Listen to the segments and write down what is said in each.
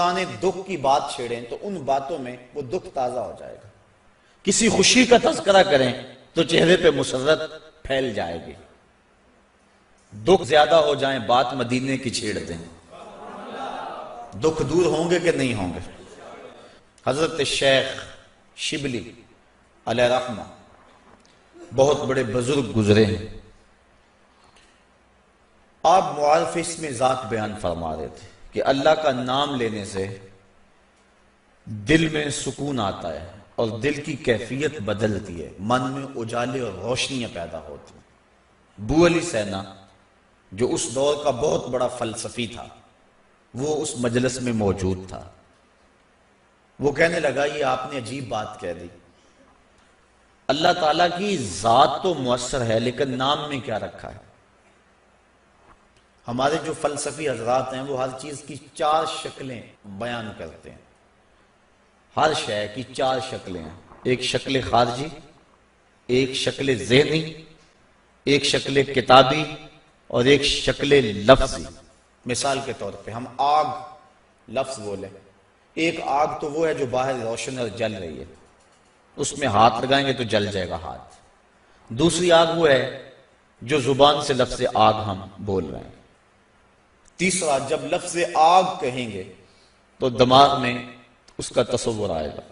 دوران دکھ کی بات چھیڑیں تو ان باتوں میں وہ دکھ تازہ ہو جائے گا، کسی خوشی کا تذکرہ کریں تو چہرے پہ مسرت پھیل جائے گی، دکھ زیادہ ہو جائیں بات مدینے کی چھیڑ دیں، دکھ دور ہوں گے کہ نہیں ہوں گے؟ حضرت شیخ شبلی علیہ رحمہ بہت بڑے بزرگ گزرے ہیں، آپ معارف اسم ذات بیان فرما رہے تھے کہ اللہ کا نام لینے سے دل میں سکون آتا ہے اور دل کی کیفیت بدلتی ہے، من میں اجالے اور روشنیاں پیدا ہوتی ہیں۔ ابو علی سینا جو اس دور کا بہت بڑا فلسفی تھا وہ اس مجلس میں موجود تھا، وہ کہنے لگا یہ آپ نے عجیب بات کہہ دی، اللہ تعالیٰ کی ذات تو مؤثر ہے لیکن نام میں کیا رکھا ہے؟ ہمارے جو فلسفی حضرات ہیں وہ ہر چیز کی 4 شکلیں بیان کرتے ہیں، ہر شے کی 4 شکلیں ہیں، ایک شکل خارجی، ایک شکل ذہنی، ایک شکل کتابی اور ایک شکل لفظی۔ مثال کے طور پہ ہم آگ لفظ بولیں، ایک آگ تو وہ ہے جو باہر روشن اور جل رہی ہے، اس میں ہاتھ لگائیں گے تو جل جائے گا ہاتھ۔ دوسری آگ وہ ہے جو زبان سے لفظ آگ ہم بول رہے ہیں۔ تیسرا جب لفظ آگ کہیں گے تو دماغ میں اس کا تصور آئے گا،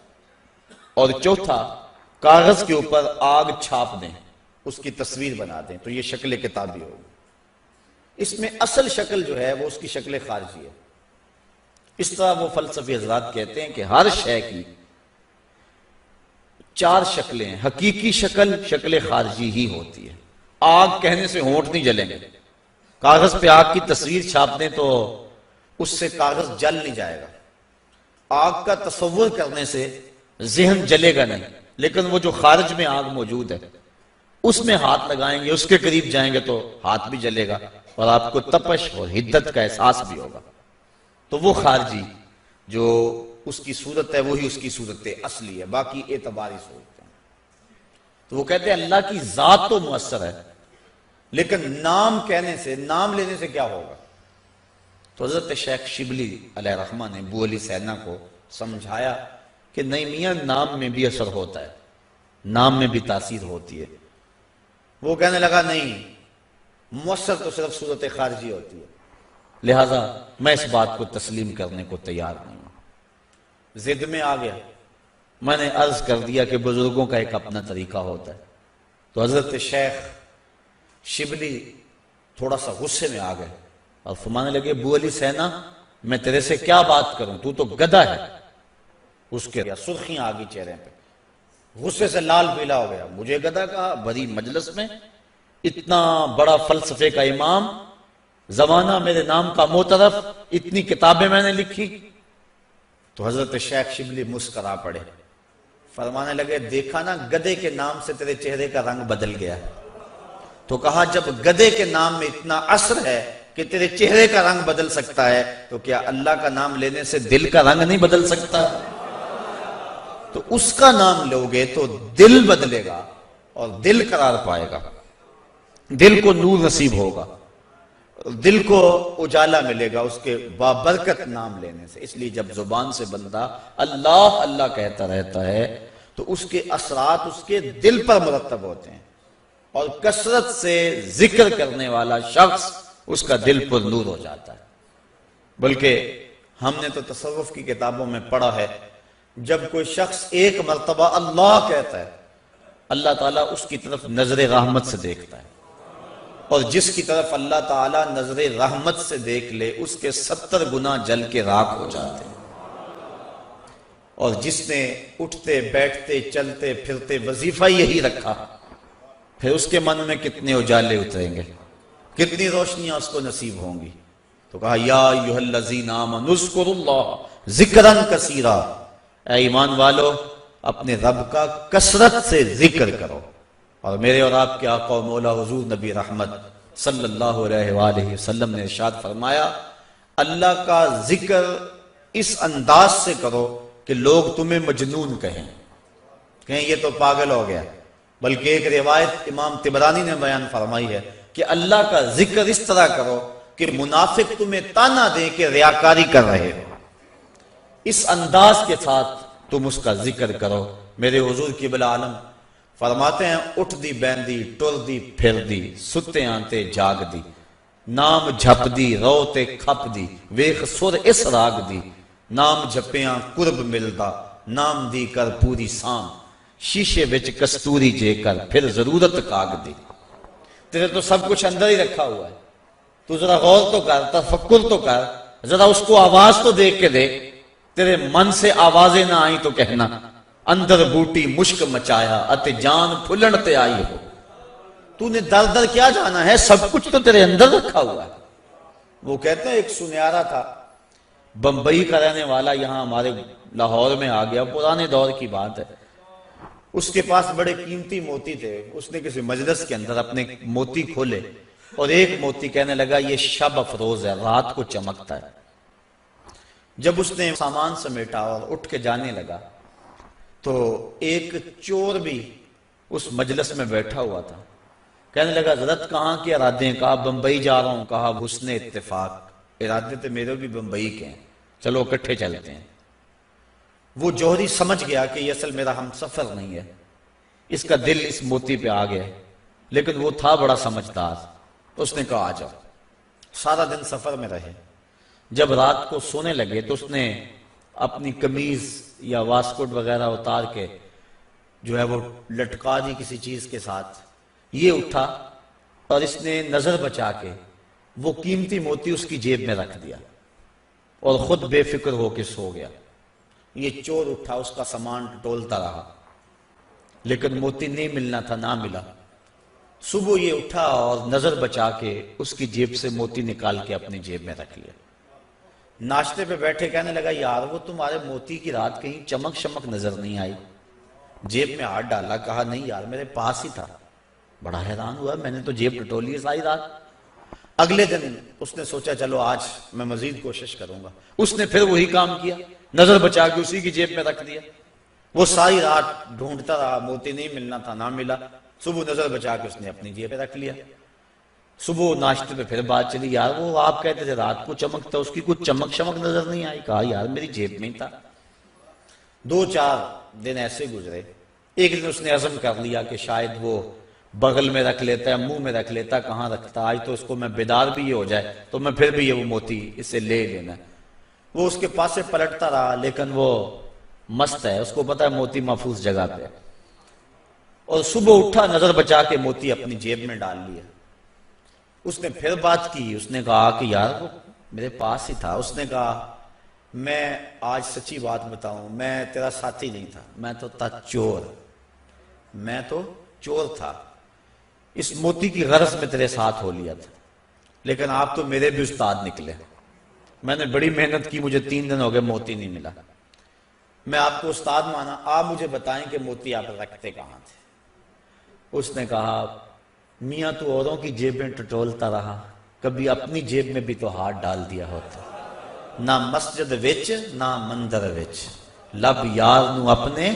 اور چوتھا کاغذ کے اوپر آگ چھاپ دیں، اس کی تصویر بنا دیں تو یہ شکل کتابی ہوگی۔ اس میں اصل شکل جو ہے وہ اس کی شکل خارجی ہے۔ اس طرح وہ فلسفی حضرات کہتے ہیں کہ ہر شے کی 4 شکلیں ہیں، حقیقی شکل شکل خارجی ہی ہوتی ہے۔ آگ کہنے سے ہونٹ نہیں جلیں گے، کاغذ پہ آگ کی تصویر چھاپ دیں تو اس سے کاغذ جل نہیں جائے گا، آگ کا تصور کرنے سے ذہن جلے گا نہیں، لیکن وہ جو خارج میں آگ موجود ہے اس میں ہاتھ لگائیں گے، اس کے قریب جائیں گے تو ہاتھ بھی جلے گا اور آپ کو تپش اور حدت کا احساس بھی ہوگا۔ تو وہ خارجی جو اس کی صورت ہے وہی اس کی صورت اصلی ہے، باقی اعتباری صورت ہے۔ تو وہ کہتے ہیں اللہ کی ذات تو مؤثر ہے لیکن نام کہنے سے، نام لینے سے کیا ہوگا؟ تو حضرت شیخ شبلی علیہ رحمہ نے ابو علی سینا کو سمجھایا کہ نہیں میاں، نام میں بھی اثر ہوتا ہے، نام میں بھی تاثیر ہوتی ہے۔ وہ کہنے لگا نہیں، مؤثر تو صرف صورت خارجی ہوتی ہے، لہذا میں اس بات کو تسلیم کرنے کو تیار نہیں ہوں۔ ضد میں آ گیا، میں نے عرض کر دیا کہ بزرگوں کا ایک اپنا طریقہ ہوتا ہے۔ تو حضرت شیخ شبلی تھوڑا سا غصے میں آ گئے اور فرمانے لگے ابو علی سینا میں تیرے سے کیا بات کروں، تو تو گدھا ہے۔ اس کے سرخیاں آ گئی چہرے پہ، غصے سے لال پیلا ہو گیا، مجھے گدھا کہا بڑی مجلس میں، اتنا بڑا فلسفے کا امام، زمانہ میرے نام کا معترف، اتنی کتابیں میں نے لکھی۔ تو حضرت شیخ شبلی مسکرا پڑے، فرمانے لگے دیکھا نا گدھے کے نام سے تیرے چہرے کا رنگ بدل گیا۔ تو کہا جب گدھے کے نام میں اتنا اثر ہے کہ تیرے چہرے کا رنگ بدل سکتا ہے تو کیا اللہ کا نام لینے سے دل کا رنگ نہیں بدل سکتا؟ تو اس کا نام لوگے تو دل بدلے گا اور دل قرار پائے گا، دل کو نور نصیب ہوگا، دل کو اجالا ملے گا اس کے بابرکت نام لینے سے۔ اس لیے جب زبان سے بندہ اللہ اللہ کہتا رہتا ہے تو اس کے اثرات اس کے دل پر مرتب ہوتے ہیں، اور کثرت سے ذکر کرنے والا شخص اس کا دل پر نور ہو جاتا ہے۔ بلکہ ہم نے تو تصوف کی کتابوں میں پڑھا ہے جب کوئی شخص ایک مرتبہ اللہ کہتا ہے اللہ تعالیٰ اس کی طرف نظر رحمت سے دیکھتا ہے، اور جس کی طرف اللہ تعالیٰ نظر رحمت سے دیکھ لے اس کے 70 گنا جل کے راکھ ہو جاتے ہیں۔ اور جس نے اٹھتے بیٹھتے چلتے پھرتے وظیفہ یہی رکھا، پھر اس کے من میں کتنے اجالے اتریں گے، کتنی روشنیاں اس کو نصیب ہوں گی۔ تو کہا یا ایھا الذین آمنوا اذکروا اللہ ذکرا کثیرا، اے ایمان والو اپنے رب کا کثرت سے ذکر کرو۔ اور میرے اور آپ کے آقا و مولا حضور نبی رحمت صلی اللہ علیہ وآلہ وسلم نے ارشاد فرمایا اللہ کا ذکر اس انداز سے کرو کہ لوگ تمہیں مجنون کہیں یہ تو پاگل ہو گیا۔ بلکہ ایک روایت امام طبرانی نے بیان فرمائی ہے کہ اللہ کا ذکر اس طرح کرو کہ منافق تمہیں تانا دیں کہ ریاکاری کر رہے ہو۔ اس انداز کے ساتھ تم اس کا ذکر کرو۔ میرے حضور قبلہ عالم فرماتے ہیں اٹھ دی بیندی ٹر دی پھر دی ستے آنتے جاگ دی نام جھپ دی رو تے کھپ دی ویخ سر اس راگ دی نام جھپیاں قرب ملدا نام دی کر پوری سام شیشے وچ کستوری جے کر پھر ضرورت کاغ دی۔ تیرے تو سب کچھ اندر ہی رکھا ہوا ہے، تو ذرا غور تو کر، تفکر تو کر، ذرا اس کو آواز تو دیکھ کے دے۔ تیرے من سے آوازیں نہ آئیں تو کہنا اندر بوٹی مشک مچایا اتے جان پھلن تے آئی ہو۔ تو نے در در کیا جانا ہے، سب کچھ تو تیرے اندر رکھا ہوا ہے۔ وہ کہتے ہیں ایک سنیارا تھا بمبئی کا رہنے والا، یہاں ہمارے لاہور میں آ گیا، پرانے دور کی بات ہے۔ اس کے پاس بڑے قیمتی موتی تھے، اس نے کسی مجلس کے اندر اپنے موتی کھولے اور ایک موتی کہنے لگا یہ شب افروز ہے، رات کو چمکتا ہے۔ جب اس نے سامان سمیٹا اور اٹھ کے جانے لگا تو ایک چور بھی اس مجلس میں بیٹھا ہوا تھا، کہنے لگا حضرت کہاں کے ارادے ہیں؟ کہا بمبئی جا رہا ہوں۔ کہا حسن اتفاق، ارادے تو میرے بھی بمبئی کے ہیں، چلو اکٹھے چلتے ہیں۔ وہ جوہری سمجھ گیا کہ یہ اصل میرا ہم سفر نہیں ہے، اس کا دل اس موتی پہ آ گیا، لیکن وہ تھا بڑا سمجھدار، تو اس نے کہا آ جاؤ۔ سارا دن سفر میں رہے، جب رات کو سونے لگے تو اس نے اپنی قمیض یا واسکٹ وغیرہ اتار کے جو ہے وہ لٹکا دی کسی چیز کے ساتھ۔ یہ اٹھا اور اس نے نظر بچا کے وہ قیمتی موتی اس کی جیب میں رکھ دیا اور خود بے فکر ہو کے سو گیا۔ یہ چور اٹھا، اس کا سامان ٹولتا رہا، لیکن موتی نہیں ملنا تھا، نہ ملا۔ صبح یہ اٹھا اور نظر بچا کے اس کی جیب سے موتی نکال کے اپنی جیب میں رکھ لیا۔ ناشتے پہ بیٹھے کہنے لگا یار وہ تمہارے موتی کی رات کہیں چمک شمک نظر نہیں آئی؟ جیب میں ہاتھ ڈالا، کہا نہیں یار میرے پاس ہی تھا۔ بڑا حیران ہوا، میں نے تو جیب ٹٹولی ہے ساری رات۔ اگلے دن اس نے سوچا چلو آج میں مزید کوشش کروں گا۔ اس نے پھر وہی کام کیا، نظر بچا کے اسی کی جیب میں رکھ دیا۔ وہ ساری رات ڈھونڈتا رہا، موتی نہیں ملنا تھا، نہ ملا۔ صبح نظر بچا کے اس نے اپنی جیب میں رکھ لیا۔ صبح ناشتے پہ پھر بات چلی، یار وہ آپ کہتے تھے رات کو چمکتا، اس کی کچھ چمک شمک نظر نہیں آئی؟ کہا یار میری جیب میں ہی تھا۔ 2-4 دن ایسے گزرے۔ ایک دن اس نے عزم کر لیا کہ شاید وہ بغل میں رکھ لیتا ہے، منہ میں رکھ لیتا، کہاں رکھتا، آج تو اس کو میں بیدار بھی یہ ہو جائے تو میں پھر بھی یہ وہ موتی اسے لے لینا۔ وہ اس کے پاس سے پلٹتا رہا، لیکن وہ مست ہے، اس کو پتا ہے موتی محفوظ جگہ پہ، اور صبح اٹھا نظر بچا کے موتی اپنی جیب میں ڈال لیا۔ اس نے پھر بات کی، اس نے کہا کہ یار وہ میرے پاس ہی تھا۔ اس نے کہا میں آج سچی بات بتاؤں، میں تیرا ساتھی نہیں تھا، میں تو تھا چور، میں تو چور تھا، اس موتی کی غرض میں تیرے ساتھ ہو لیا تھا، لیکن آپ تو میرے بھی استاد نکلے، میں نے بڑی محنت کی، مجھے 3 دن ہو گئے موتی نہیں ملا، میں آپ کو استاد مانا، آپ مجھے بتائیں کہ موتی آپ رکھتے کہاں تھے؟ اس نے کہا میاں تو اوروں کی جیبیں ٹٹولتا رہا، کبھی اپنی جیب میں بھی تو ہاتھ ڈال دیا ہوتا، نہ مسجد وچ نہ مندر وچ، لب یار نو اپنے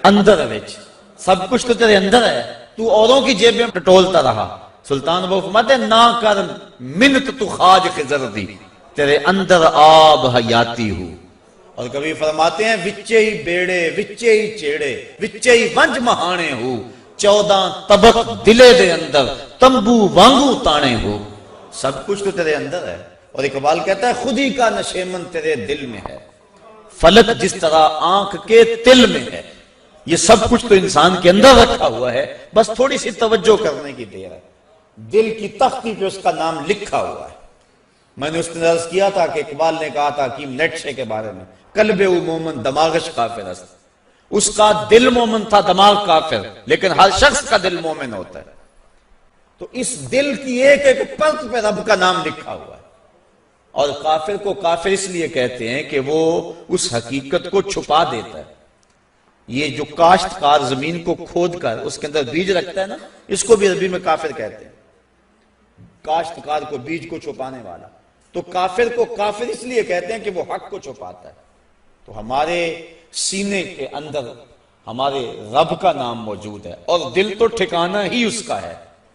اندر وچ، سب کچھ تو تیرے اندر ہے، تو اوروں کی جیب میں ٹٹولتا رہا۔ سلطان وہ فرماتے ہیں نہ کر منت تو خواج خضر دی، تیرے اندر آب حیاتی ہو۔ اور کبھی فرماتے ہیں وچے ہی بیڑے وچے ہی چیڑے وچے ہی ونج مہانے ہو، 14 طبق دلے دے اندر تمبو وانگو تانے ہو، سب کچھ تو تیرے اندر ہے۔ اور اقبال کہتا ہے خودی کا نشیمن تیرے دل میں ہے، فلک جس طرح آنکھ کے تل میں ہے، یہ سب کچھ تو انسان کے اندر رکھا ہوا ہے، بس تھوڑی سی توجہ کرنے کی دیر ہے۔ دل کی تختی پہ اس کا نام لکھا ہوا ہے۔ میں نے اس نے عرض کیا تھا کہ اقبال نے کہا تھا حکیم نیٹشے کے بارے میں، قلب او مومن دماغش کافر است، اس کا دل مومن تھا، دماغ کافر، لیکن ہر شخص کا دل مومن ہوتا ہے۔ تو اس دل کی ایک ایک پرت پہ رب کا نام لکھا ہوا ہے۔ اور کافر کو کافر اس لیے کہتے ہیں کہ وہ اس حقیقت کو چھپا دیتا ہے۔ یہ جو کاشتکار زمین کو کھود کر اس کے اندر بیج رکھتا ہے نا، اس کو بھی عربی میں کافر کہتے ہیں، کاشتکار کو بیج کو چھپانے والا۔ تو کافر کو کافر اس لیے کہتے ہیں کہ وہ حق کو چھپاتا ہے۔ تو ہمارے سینے کے اندر ہمارے رب کا نام موجود ہے، اور دل تو ٹھکانہ ہی اس کا ہے،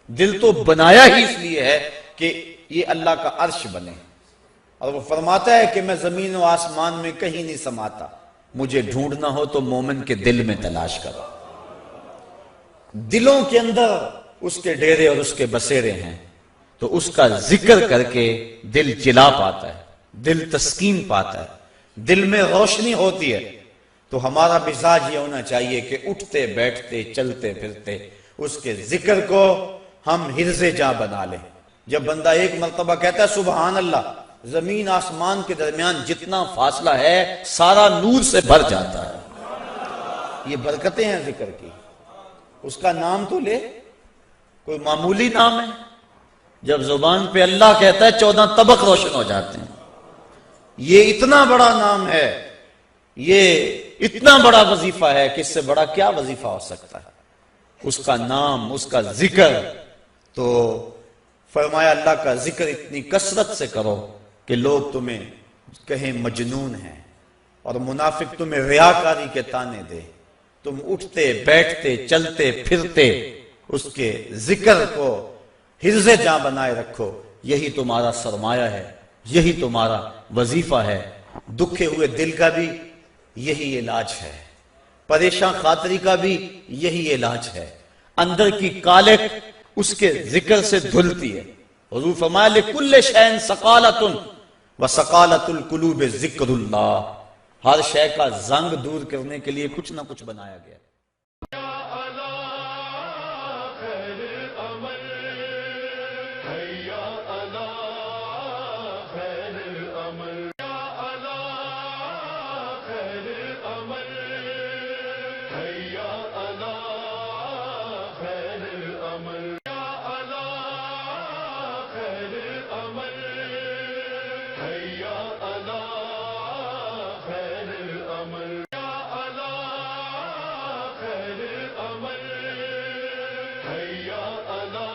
دل تو بنایا ہی اس لیے ہے کہ یہ اللہ کا عرش بنے۔ اور وہ فرماتا ہے کہ میں زمین و آسمان میں کہیں نہیں سماتا، مجھے ڈھونڈنا ہو تو مومن کے دل میں تلاش کرو۔ دلوں کے اندر اس کے ڈیرے اور اس کے بسیرے ہیں، تو اس کا ذکر کر کے دل چلا پاتا ہے، دل تسکین پاتا ہے، دل میں روشنی ہوتی ہے۔ تو ہمارا مزاج یہ ہونا چاہیے کہ اٹھتے بیٹھتے چلتے پھرتے اس کے ذکر کو ہم حرز جاں بنا لیں۔ جب بندہ ایک مرتبہ کہتا ہے سبحان اللہ، زمین آسمان کے درمیان جتنا فاصلہ ہے سارا نور سے بھر جاتا ہے۔ یہ برکتیں ہیں ذکر کی۔ اس کا نام تو لے، کوئی معمولی نام ہے؟ جب زبان پہ اللہ کہتا ہے 14 طبق روشن ہو جاتے ہیں۔ یہ اتنا بڑا نام ہے، یہ اتنا بڑا وظیفہ ہے کہ اس سے بڑا کیا وظیفہ ہو سکتا ہے؟ اس کا نام، اس کا ذکر۔ تو فرمایا اللہ کا ذکر اتنی کثرت سے کرو کہ لوگ تمہیں کہیں مجنون ہیں، اور منافق تمہیں ریاکاری کے طعنے دے۔ تم اٹھتے بیٹھتے چلتے پھرتے اس کے ذکر کو حرز جاں بنائے رکھو، یہی تمہارا سرمایہ ہے، یہی تمہارا وظیفہ ہے۔ دکھے ہوئے دل کا بھی یہی علاج ہے، پریشان خاطری کا بھی یہی علاج ہے۔ اندر کی کالک اس کے ذکر سے دھلتی ہے۔ حضور فرمایا لِكُلِّ شَيْءٍ سَقَالَةٌ وَسَقَالَةُ الْقُلُوبِ ذِكْرُ اللَّهِ۔ ہر شے کا زنگ دور کرنے کے لیے کچھ نہ کچھ بنایا گیا۔ Allah